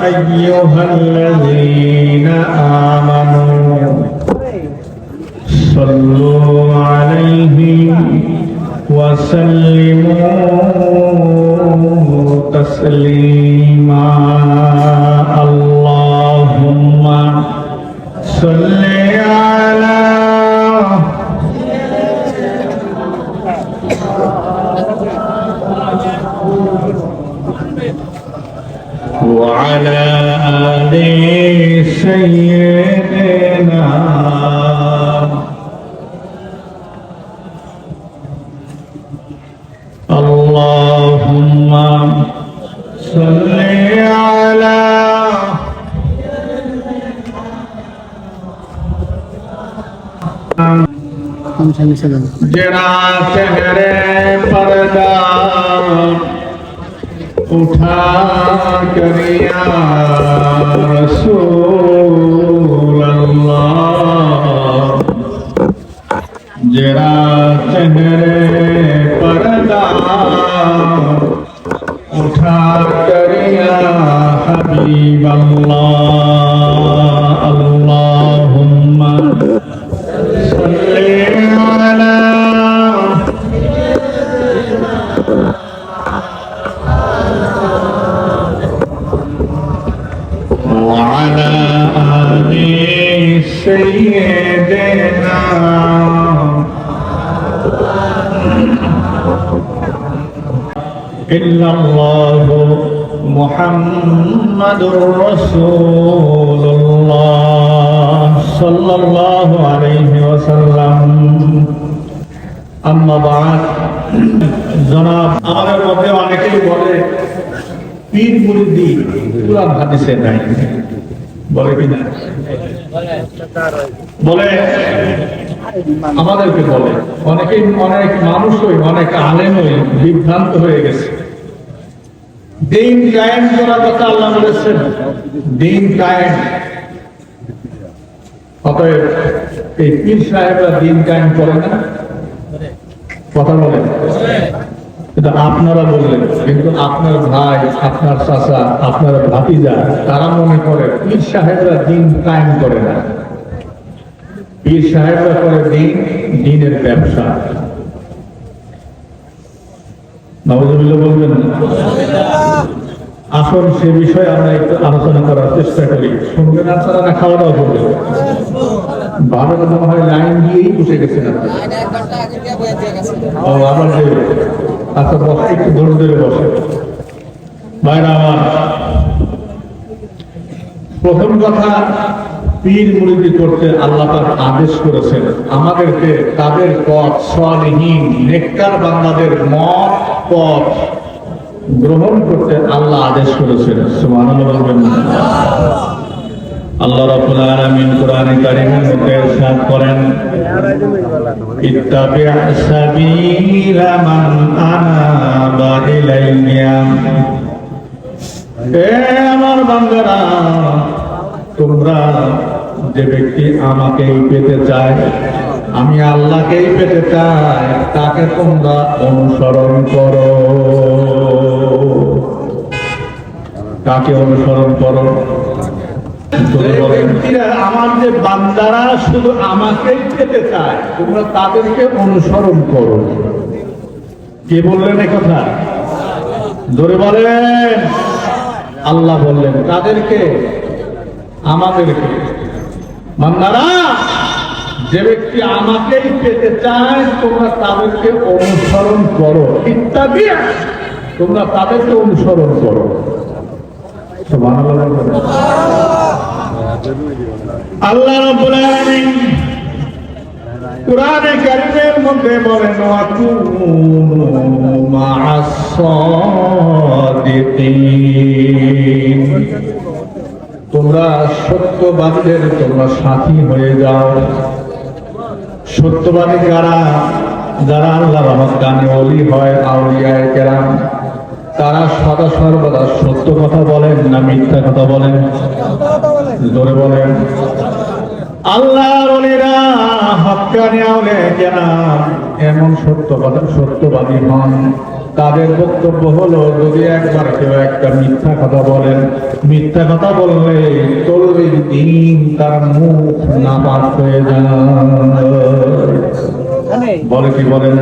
أيها الذين آمنوا صلوا عليه وسلموا تسليما اللهم صل على وعلى آل سيدنا اللهم صل على जरा चेहरे पर्दा उठा करिया रसूल अल्लाह जरा चेहरे पर्दा उठा करिया हबीब अल्लाह अल्लाहुम्मा सल्ली अला وعلى آل سيدنا إلا الله محمد رسول الله صلى الله عليه وسلم أما بعد জনাব আমাদের মধ্যে অনেকেই বলে পীর মুরিদি কুরআন হাদিসে নাই বলে কি না বলে আমাদেরকে বলে অনেকেই অনেক মানুষই অনেক আলেমই বিভ্রান্ত হয়ে গেছে দিন কায়েম করার কথা আল্লাহ বলেছেন দিন কায়েম অতএব এই পীর সাহেবরা দিন কায়েম করে না কথা বলেন কিন্তু আপনারা বললেন কিন্তু আপনার ভাই আপনার চাচা আপনার ভাতিজা তারা মনে করে পীর সাহেবরা দিন কায়েম করে না পীর সাহেবরা করে দিনের ব্যবসা নাউযুবিল্লাহ বলবেন না আসল সে বিষয়ে আমরা একটু আলোচনা করার চেষ্টা করি শুনবেন আপনারা না খাওয়া দাওয়া করবেন ভালো মনে হয় লাইন দিয়েই বসে গেছেন আবার আচ্ছা বসে একটু ধরে ধরে বসে ভাইরা আমার প্রথম কথা পীর মুরিদি করতে আল্লাহ তার আদেশ করেছেন আমাদেরকে তাদের পথ সালিহিন নেককার বান্দাদের মত পথ গ্রহণ করতে আল্লাহ আদেশ করেছেন সুবহানাল্লাহ বলবেন আল্লাহ রাব্বুল আলামিন কোরআনে কারীমের মধ্যে ইরশাদ করেন ইত্তাবি' সাবিলা মান আনাবা ইলাইয়া হে আমার বান্দারা তোমরা যে ব্যক্তি আমাকেই পেতে চায় আমি আল্লাহকেই পেতে চাই তাকে তোমরা অনুসরণ করো তাকে অনুসরণ করো আমার যে বান্দারা শুধু আমাকেই পেতে চায় তোমরা তাদেরকে অনুসরণ করো কে বললেন এই কথা ধরে বলেন আল্লাহ বললেন তাদেরকে আমাদেরকে বান্দারা যে ব্যক্তি আমাকেই পেতে চায় তোমরা তাদেরকে অনুসরণ করো ইত্যাদি তোমরা তাদেরকে অনুসরণ করো আল্লাহ রাব্বুল আলামিন কোরআনে কারীমের মধ্যে বলেন ওয়াকুনু মা'আস সাদিকিন তোমরা সত্যবাদীদের তোমরা সাথী হয়ে যাও সত্যবাদী কারা যারা আল্লাহর রহমতকামী ওলি হয় আউলিয়ায়ে কেরাম তারা সদা সর্বদা সত্য কথা বলেন না মিথ্যা কথা বলেন জোরে বলেন আল্লাহর ওলিরা হক্কানি আউলিয়ায়ে কেরাম এমন সত্যবাদী হন তাদের বক্তব্য হলো যদি একবার কেউ একটা মিথ্যা কথা বলেন, মিথ্যা কথা বললে 40 দিন তার মুখ নাপাক হয়ে যায়। বলে কি বলেন?